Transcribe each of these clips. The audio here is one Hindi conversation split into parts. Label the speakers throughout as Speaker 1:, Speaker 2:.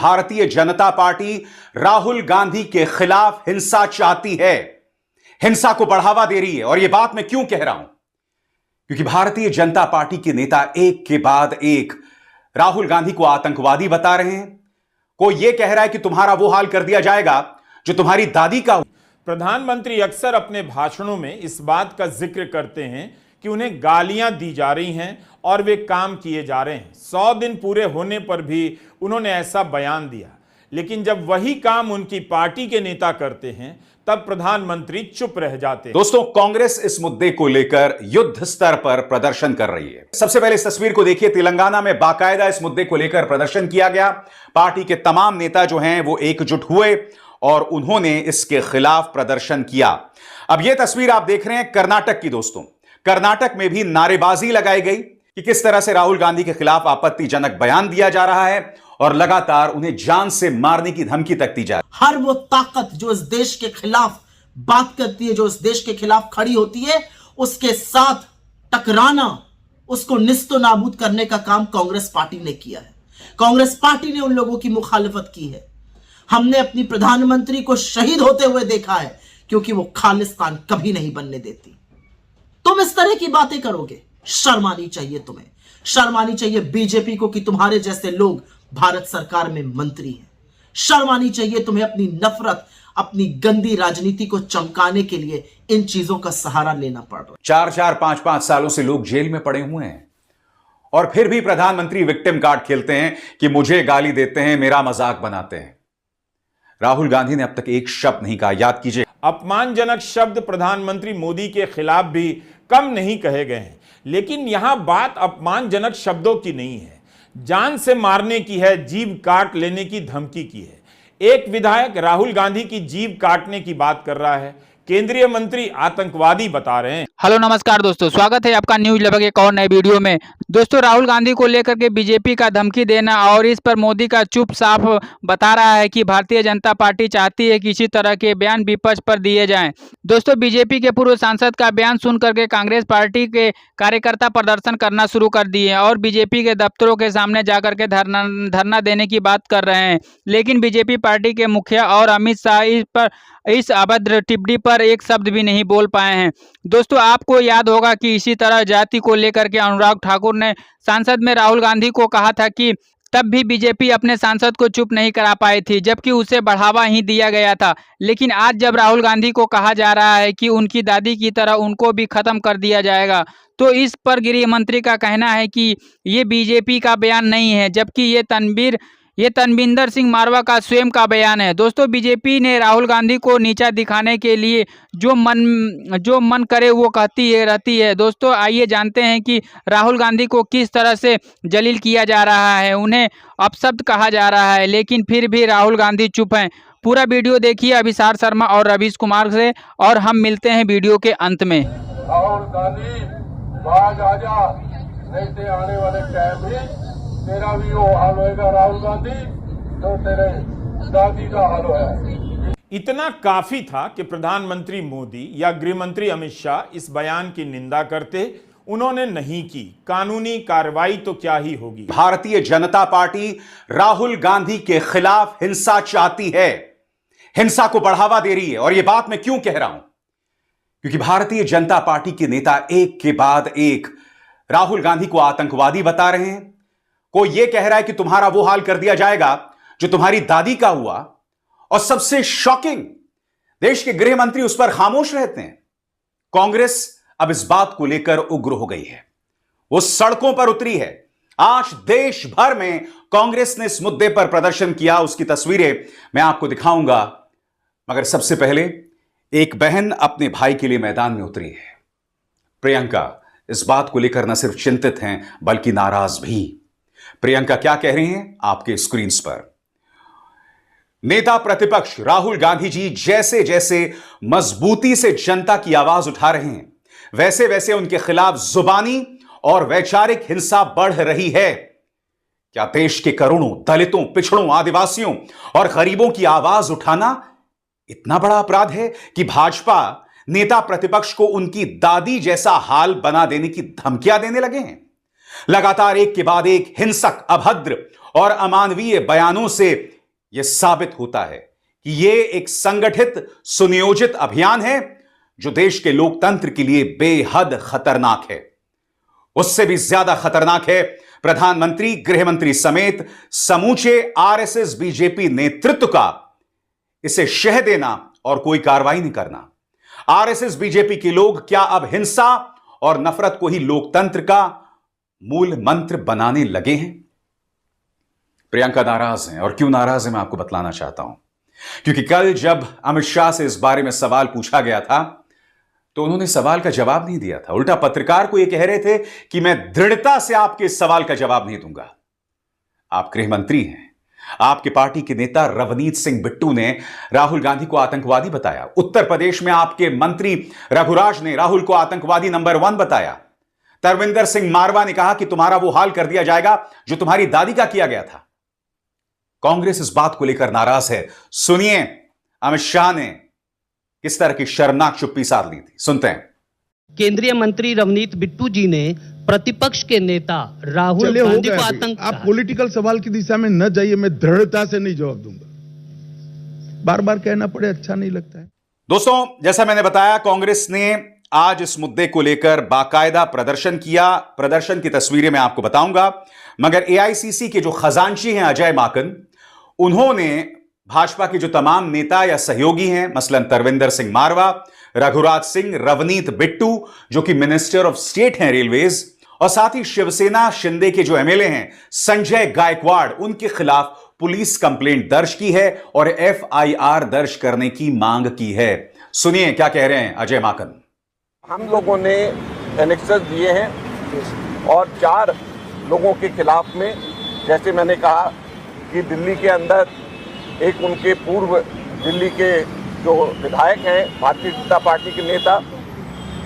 Speaker 1: भारतीय जनता पार्टी राहुल गांधी के खिलाफ हिंसा चाहती है, हिंसा को बढ़ावा दे रही है। और यह बात मैं क्यों कह रहा हूं? क्योंकि भारतीय जनता पार्टी के नेता एक के बाद एक राहुल गांधी को आतंकवादी बता रहे हैं। कोई यह कह रहा है कि तुम्हारा वो हाल कर दिया जाएगा जो तुम्हारी दादी का।
Speaker 2: प्रधानमंत्री अक्सर अपने भाषणों में इस बात का जिक्र करते हैं कि उन्हें गालियां दी जा रही हैं और वे काम किए जा रहे हैं। 100 दिन पूरे होने पर भी उन्होंने ऐसा बयान दिया, लेकिन जब वही काम उनकी पार्टी के नेता करते हैं तब प्रधानमंत्री चुप रह जाते हैं।
Speaker 1: दोस्तों, कांग्रेस इस मुद्दे को लेकर युद्ध स्तर पर प्रदर्शन कर रही है। सबसे पहले इस तस्वीर को देखिए। तेलंगाना में बाकायदा इस मुद्दे को लेकर प्रदर्शन किया गया। पार्टी के तमाम नेता जो हैं वो एकजुट हुए और उन्होंने इसके खिलाफ प्रदर्शन किया। अब यह तस्वीर आप देख रहे हैं कर्नाटक की। दोस्तों, कर्नाटक में भी नारेबाजी लगाई गई कि किस तरह से राहुल गांधी के खिलाफ आपत्तिजनक बयान दिया जा रहा है और लगातार उन्हें जान से मारने की धमकी तक दी जा रही है।
Speaker 3: हर वो ताकत जो इस देश के खिलाफ बात करती है, जो इस देश के खिलाफ खड़ी होती है, उसके साथ टकराना, उसको निस्तो नाबूद करने का काम कांग्रेस पार्टी ने किया है। कांग्रेस पार्टी ने उन लोगों की मुखालिफत की है। हमने अपनी प्रधानमंत्री को शहीद होते हुए देखा है, क्योंकि वो खालिस्तान कभी नहीं बनने देती। तुम इस तरह की बातें करोगे, शर्म आनी चाहिए तुम्हें। शर्म आनी चाहिए बीजेपी को कि तुम्हारे जैसे लोग भारत सरकार में मंत्री हैं। शर्म आनी चाहिए तुम्हें अपनी नफरत, अपनी गंदी राजनीति को चमकाने के लिए इन चीजों का सहारा लेना पड़ रहा है।
Speaker 1: 4-4, 5-5 सालों से लोग जेल में पड़े हुए हैं और फिर भी प्रधानमंत्री विक्टिम कार्ड खेलते हैं कि मुझे गाली देते हैं, मेरा मजाक बनाते हैं। राहुल गांधी ने अब तक एक शब्द नहीं कहा। याद कीजिए,
Speaker 2: अपमानजनक शब्द प्रधानमंत्री मोदी के खिलाफ भी कम नहीं कहे गए हैं, लेकिन यहां बात अपमानजनक शब्दों की नहीं है, जान से मारने की है, जीभ काट लेने की धमकी की है। एक विधायक राहुल गांधी की जीभ काटने की बात कर रहा है, केंद्रीय मंत्री आतंकवादी बता रहे हैं।
Speaker 4: हेलो नमस्कार दोस्तों, स्वागत है आपका न्यूज लगभग एक और नए वीडियो में। दोस्तों, राहुल गांधी को लेकर के बीजेपी का धमकी देना और इस पर मोदी का चुप साफ बता रहा है कि भारतीय जनता पार्टी चाहती है कि इसी तरह के बयान विपक्ष पर दिए जाएं। दोस्तों, बीजेपी के पूर्व सांसद का बयान सुन करके कांग्रेस पार्टी के कार्यकर्ता प्रदर्शन करना शुरू कर दिए हैं और बीजेपी के दफ्तरों के सामने जाकर के धरना देने की बात कर रहे हैं। लेकिन बीजेपी पार्टी के मुखिया और अमित शाह इस अभद्र टिप्पणी पर एक शब्द भी नहीं बोल पाए हैं। दोस्तों, आपको याद होगा कि इसी तरह जाति को लेकर के अनुराग ठाकुर ने संसद में राहुल गांधी को कहा था कि तब भी बीजेपी अपने सांसद को चुप नहीं करा पाई थी, जबकि उसे बढ़ावा ही दिया गया था। लेकिन आज जब राहुल गांधी को कहा जा रहा है कि उनकी दादी की तरह उनको भी खत्म कर दिया जाएगा, तो इस पर गृह मंत्री का कहना है कि ये बीजेपी का बयान नहीं है, जबकि ये तनविंदर सिंह मारवा का स्वयं का बयान है। दोस्तों, बीजेपी ने राहुल गांधी को नीचा दिखाने के लिए जो मन करे वो रहती है। दोस्तों, आइए जानते हैं कि राहुल गांधी को किस तरह से जलील किया जा रहा है, उन्हें अपशब्द कहा जा रहा है, लेकिन फिर भी राहुल गांधी चुप हैं। पूरा वीडियो देखिए अभिसार शर्मा और रवीश कुमार से, और हम मिलते हैं वीडियो के अंत में।
Speaker 5: राहुल गांधी, बाज आजा, नहीं तो आने वाले टाइम में तेरा भी वो हाल होएगा राहुल गांधी, तो तेरे दादी का हाल होया।
Speaker 2: इतना काफी था कि प्रधानमंत्री मोदी या गृह मंत्री अमित शाह इस बयान की निंदा करते, उन्होंने नहीं की। कानूनी कार्रवाई तो क्या ही होगी।
Speaker 1: भारतीय जनता पार्टी राहुल गांधी के खिलाफ हिंसा चाहती है, हिंसा को बढ़ावा दे रही है। और यह बात मैं क्यों कह रहा हूं? क्योंकि भारतीय जनता पार्टी के नेता एक के बाद एक राहुल गांधी को आतंकवादी बता रहे हैं। कोई यह कह रहा है कि तुम्हारा वो हाल कर दिया जाएगा जो तुम्हारी दादी का हुआ। और सबसे शॉकिंग, देश के गृह मंत्री उस पर खामोश रहते हैं। कांग्रेस अब इस बात को लेकर उग्र हो गई है, वो सड़कों पर उतरी है। आज देश भर में कांग्रेस ने इस मुद्दे पर प्रदर्शन किया, उसकी तस्वीरें मैं आपको दिखाऊंगा। मगर सबसे पहले एक बहन अपने भाई के लिए मैदान में उतरी है। प्रियंका इस बात को लेकर न सिर्फ चिंतित हैं बल्कि नाराज भी। प्रियंका क्या कह रही हैं आपके स्क्रीन पर। नेता प्रतिपक्ष राहुल गांधी जी जैसे जैसे मजबूती से जनता की आवाज उठा रहे हैं, वैसे वैसे उनके खिलाफ जुबानी और वैचारिक हिंसा बढ़ रही है। क्या देश के करोड़ों दलितों, पिछड़ों, आदिवासियों और गरीबों की आवाज उठाना इतना बड़ा अपराध है कि भाजपा नेता प्रतिपक्ष को उनकी दादी जैसा हाल बना देने की धमकियां देने लगे हैं? लगातार एक के बाद एक हिंसक, अभद्र और अमानवीय बयानों से यह साबित होता है कि यह एक संगठित सुनियोजित अभियान है जो देश के लोकतंत्र के लिए बेहद खतरनाक है। उससे भी ज्यादा खतरनाक है प्रधानमंत्री, गृहमंत्री समेत समूचे आरएसएस बीजेपी नेतृत्व का इसे शह देना और कोई कार्रवाई नहीं करना। आरएसएस बीजेपी के लोग क्या अब हिंसा और नफरत को ही लोकतंत्र का मूल मंत्र बनाने लगे हैं? प्रियंका नाराज हैं, और क्यों नाराज हैं मैं आपको बतलाना चाहता हूं। क्योंकि कल जब अमित शाह से इस बारे में सवाल पूछा गया था तो उन्होंने सवाल का जवाब नहीं दिया था। उल्टा पत्रकार को यह कह रहे थे कि मैं दृढ़ता से आपके इस सवाल का जवाब नहीं दूंगा। आप गृहमंत्री हैं। आपके पार्टी के नेता रवनीत सिंह बिट्टू ने राहुल गांधी को आतंकवादी बताया। उत्तर प्रदेश में आपके मंत्री रघुराज ने राहुल को आतंकवादी नंबर 1 बताया। तरविंदर सिंह मारवा ने कहा कि तुम्हारा वो हाल कर दिया जाएगा जो तुम्हारी दादी का किया गया था। कांग्रेस इस बात को लेकर नाराज है। सुनिए अमित शाह ने किस तरह की शर्मनाक चुप्पी साध ली थी, सुनते हैं।
Speaker 6: केंद्रीय मंत्री रवनीत बिट्टू जी ने प्रतिपक्ष के नेता राहुल गांधी को आतंक,
Speaker 7: आप पॉलिटिकल सवाल की दिशा में न जाइए, मैं दृढ़ता से नहीं जवाब दूंगा। बार बार कहना पड़े अच्छा नहीं लगता है।
Speaker 1: दोस्तों, जैसा मैंने बताया, कांग्रेस ने आज इस मुद्दे को लेकर बाकायदा प्रदर्शन किया। प्रदर्शन की तस्वीरें मैं आपको बताऊंगा, मगर एआईसीसी के जो खजांची हैं अजय माकन, उन्होंने भाजपा के जो तमाम नेता या सहयोगी हैं, मसलन तरविंदर सिंह मारवा, रघुराज सिंह, रवनीत बिट्टू जो कि मिनिस्टर ऑफ स्टेट हैं रेलवेज, और साथ ही शिवसेना शिंदे के जो एमएलए हैं संजय गायकवाड़, उनके खिलाफ पुलिस कंप्लेंट दर्ज की है और एफआईआर दर्ज करने की मांग की है। सुनिए क्या कह रहे हैं अजय माकन।
Speaker 8: हम लोगों ने एनेक्सेस दिए हैं और 4 लोगों के खिलाफ में, जैसे मैंने कहा कि दिल्ली के अंदर एक उनके पूर्व दिल्ली के जो विधायक हैं, भारतीय जनता पार्टी के नेता,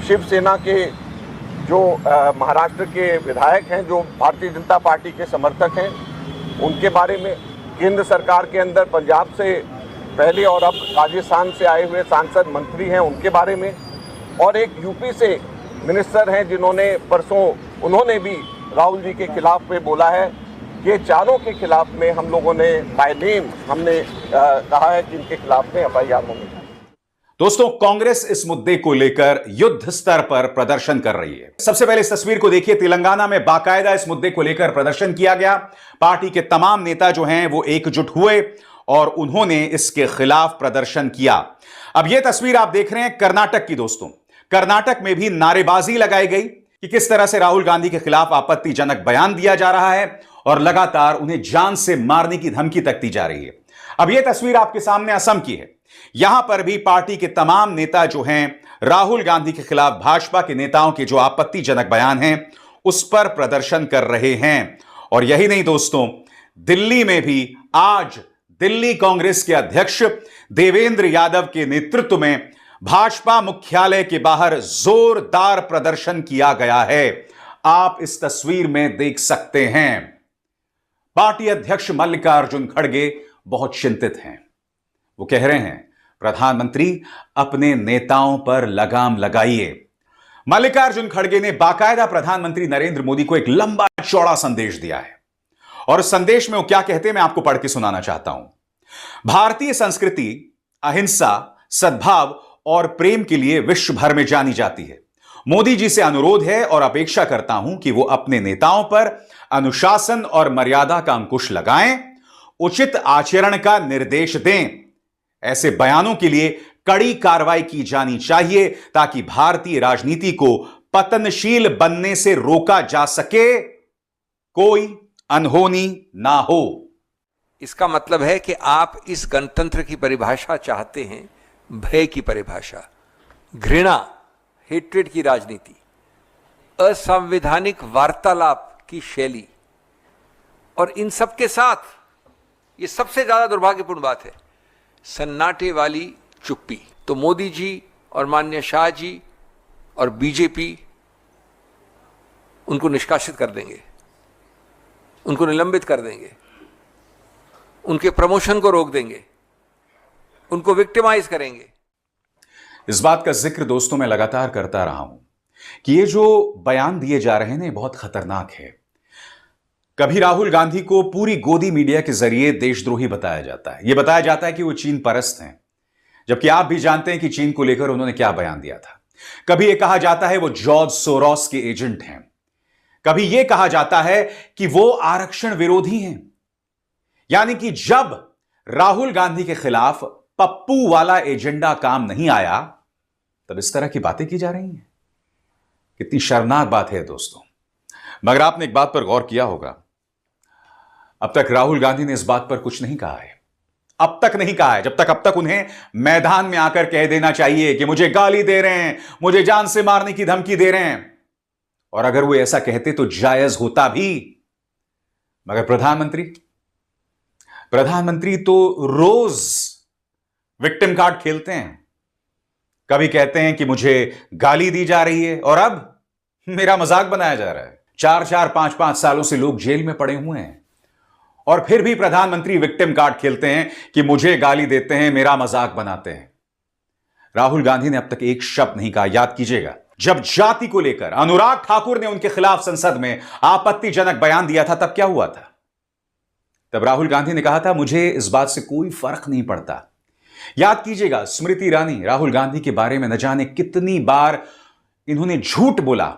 Speaker 8: शिवसेना के जो महाराष्ट्र के विधायक हैं जो भारतीय जनता पार्टी के समर्थक हैं, उनके बारे में, केंद्र सरकार के अंदर पंजाब से पहले और अब राजस्थान से आए हुए सांसद मंत्री हैं उनके बारे में, और एक यूपी से मिनिस्टर हैं जिन्होंने परसों उन्होंने भी राहुल जी के खिलाफ में बोला है। ये चारों के खिलाफ में हम लोगों ने बाय नेम हमने कहा है कि इनके खिलाफ में एफआईआर होगी।
Speaker 1: दोस्तों, कांग्रेस इस मुद्दे को लेकर युद्ध स्तर पर प्रदर्शन कर रही है। सबसे पहले इस तस्वीर को देखिए। तेलंगाना में बाकायदा इस मुद्दे को लेकर प्रदर्शन किया गया। पार्टी के तमाम नेता जो हैं वो एकजुट हुए और उन्होंने इसके खिलाफ प्रदर्शन किया। अब यह तस्वीर आप देख रहे हैं कर्नाटक की। दोस्तों, कर्नाटक में भी नारेबाजी लगाई गई कि किस तरह से राहुल गांधी के खिलाफ आपत्तिजनक बयान दिया जा रहा है और लगातार उन्हें जान से मारने की धमकी तक दी जा रही है। अब यह तस्वीर आपके सामने असम की है। यहां पर भी पार्टी के तमाम नेता जो हैं राहुल गांधी के खिलाफ भाजपा के नेताओं के जो आपत्तिजनक बयान हैं उस पर प्रदर्शन कर रहे हैं। और यही नहीं दोस्तों, दिल्ली में भी आज दिल्ली कांग्रेस के अध्यक्ष देवेंद्र यादव के नेतृत्व में भाजपा मुख्यालय के बाहर जोरदार प्रदर्शन किया गया है। आप इस तस्वीर में देख सकते हैं। पार्टी अध्यक्ष मल्लिकार्जुन खड़गे बहुत चिंतित हैं। वो कह रहे हैं, प्रधानमंत्री अपने नेताओं पर लगाम लगाइए। मल्लिकार्जुन खड़गे ने बाकायदा प्रधानमंत्री नरेंद्र मोदी को एक लंबा चौड़ा संदेश दिया है और उस संदेश में वो क्या कहते हैं मैं आपको पढ़ के सुनाना चाहता हूं। भारतीय संस्कृति अहिंसा, सद्भाव और प्रेम के लिए विश्व भर में जानी जाती है। मोदी जी से अनुरोध है और अपेक्षा करता हूं कि वो अपने नेताओं पर अनुशासन और मर्यादा का अंकुश लगाएं, उचित आचरण का निर्देश दें। ऐसे बयानों के लिए कड़ी कार्रवाई की जानी चाहिए ताकि भारतीय राजनीति को पतनशील बनने से रोका जा सके, कोई अनहोनी ना हो।
Speaker 9: इसका मतलब है कि आप इस गणतंत्र की परिभाषा चाहते हैं, भय की परिभाषा, घृणा, हेट्रेड की राजनीति, असंवैधानिक वार्तालाप की शैली, और इन सब के साथ ये सबसे ज्यादा दुर्भाग्यपूर्ण बात है, सन्नाटे वाली चुप्पी। तो मोदी जी और माननीय शाह जी और बीजेपी उनको निष्कासित कर देंगे, उनको निलंबित कर देंगे, उनके प्रमोशन को रोक देंगे, उनको विक्टिमाइज करेंगे।
Speaker 1: इस बात का जिक्र दोस्तों मैं लगातार करता रहा हूं कि ये जो बयान दिए जा रहे हैं बहुत खतरनाक है। कभी राहुल गांधी को पूरी गोदी मीडिया के जरिए देशद्रोही बताया जाता है। यह बताया जाता है कि वो चीन परस्त हैं, जबकि आप भी जानते हैं कि चीन को लेकर उन्होंने क्या बयान दिया था। कभी यह कहा जाता है वो जॉर्ज सोरोस के एजेंट हैं, कभी यह कहा जाता है कि वो आरक्षण विरोधी हैं। यानी कि जब राहुल गांधी के खिलाफ पप्पू वाला एजेंडा काम नहीं आया, तब इस तरह की बातें की जा रही हैं। कितनी शर्मनाक बात है दोस्तों। मगर आपने एक बात पर गौर किया होगा, अब तक राहुल गांधी ने इस बात पर कुछ नहीं कहा है। अब तक नहीं कहा है। अब तक उन्हें मैदान में आकर कह देना चाहिए कि मुझे गाली दे रहे हैं, मुझे जान से मारने की धमकी दे रहे हैं। और अगर वो ऐसा कहते तो जायज होता भी। मगर प्रधानमंत्री तो रोज विक्टिम कार्ड खेलते हैं। कभी कहते हैं कि मुझे गाली दी जा रही है और अब मेरा मजाक बनाया जा रहा है। 4-4, 5-5 सालों से लोग जेल में पड़े हुए हैं और फिर भी प्रधानमंत्री विक्टिम कार्ड खेलते हैं कि मुझे गाली देते हैं, मेरा मजाक बनाते हैं। राहुल गांधी ने अब तक एक शब्द नहीं कहा। याद कीजिएगा, जब जाति को लेकर अनुराग ठाकुर ने उनके खिलाफ संसद में आपत्तिजनक बयान दिया था, तब क्या हुआ था? तब राहुल गांधी ने कहा था मुझे इस बात से कोई फर्क नहीं पड़ता। याद कीजिएगा, स्मृति ईरानी राहुल गांधी के बारे में न जाने कितनी बार इन्होंने झूठ बोला।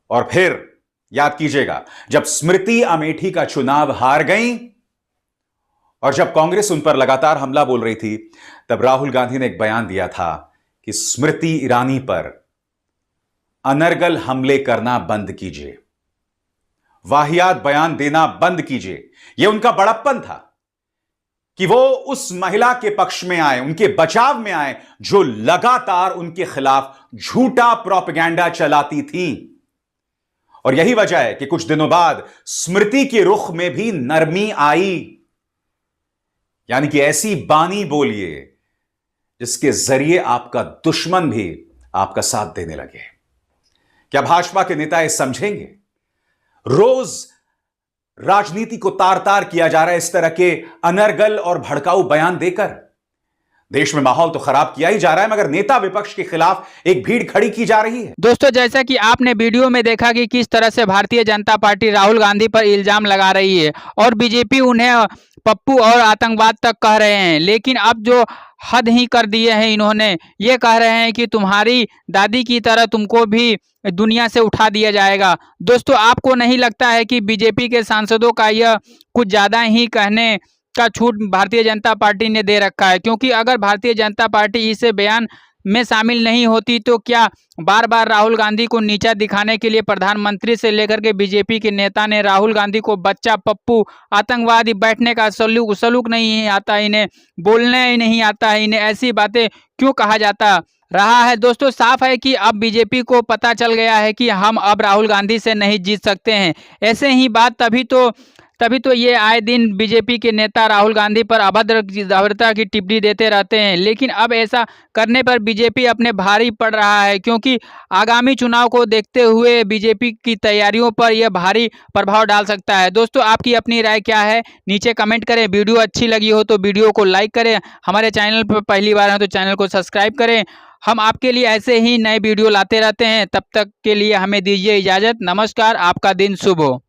Speaker 1: और फिर याद कीजिएगा, जब स्मृति अमेठी का चुनाव हार गई और जब कांग्रेस उन पर लगातार हमला बोल रही थी, तब राहुल गांधी ने एक बयान दिया था कि स्मृति ईरानी पर अनर्गल हमले करना बंद कीजिए, वाहियात बयान देना बंद कीजिए। यह उनका बड़प्पन था कि वो उस महिला के पक्ष में आए, उनके बचाव में आए जो लगातार उनके खिलाफ झूठा प्रोपेगेंडा चलाती थी। और यही वजह है कि कुछ दिनों बाद स्मृति के रुख में भी नरमी आई। यानी कि ऐसी बानी बोलिए जिसके जरिए आपका दुश्मन भी आपका साथ देने लगे। क्या भाजपा के नेता ये समझेंगे? रोज राजनीति को तार तार किया जा रहा है इस तरह के अनर्गल और भड़काऊ बयान देकर। देश में माहौल तो खराब किया ही जा रहा है, मगर नेता विपक्ष के खिलाफ एक भीड़ खड़ी की जा रही है।
Speaker 4: दोस्तों, जैसा कि आपने वीडियो में देखा कि किस तरह से भारतीय जनता पार्टी राहुल गांधी पर इल्जाम लगा रही है और बीजेपी उन्हें पप्पू और आतंकवाद तक कह रहे हैं, लेकिन अब जो हद ही कर दिए हैं इन्होंने, ये कह रहे हैं कि तुम्हारी दादी की तरह तुमको भी दुनिया से उठा दिया जाएगा। दोस्तों, आपको नहीं लगता है कि बीजेपी के सांसदों का यह कुछ ज़्यादा ही कहने का छूट भारतीय जनता पार्टी ने दे रखा है? क्योंकि अगर भारतीय जनता पार्टी इस बयान में शामिल नहीं होती तो क्या बार बार राहुल गांधी को नीचा दिखाने के लिए प्रधानमंत्री से लेकर के बीजेपी के नेता ने राहुल गांधी को बच्चा, पप्पू, आतंकवादी, बैठने का सलूक नहीं आता, इन्हें बोलने ही नहीं आता है, इन्हें ऐसी बातें क्यों कहा जाता रहा है? दोस्तों, साफ है कि अब बीजेपी को पता चल गया है कि हम अब राहुल गांधी से नहीं जीत सकते हैं। ऐसे ही बात तभी तो ये आए दिन बीजेपी के नेता राहुल गांधी पर अभद्रता की टिप्पणी देते रहते हैं। लेकिन अब ऐसा करने पर बीजेपी अपने भारी पड़ रहा है, क्योंकि आगामी चुनाव को देखते हुए बीजेपी की तैयारियों पर यह भारी प्रभाव डाल सकता है। दोस्तों, आपकी अपनी राय क्या है? नीचे कमेंट करें। वीडियो अच्छी लगी हो तो वीडियो को लाइक करें। हमारे चैनल पर पहली बार हैं तो चैनल को सब्सक्राइब करें। हम आपके लिए ऐसे ही नए वीडियो लाते रहते हैं। तब तक के लिए हमें दीजिए इजाज़त। नमस्कार, आपका दिन शुभ हो।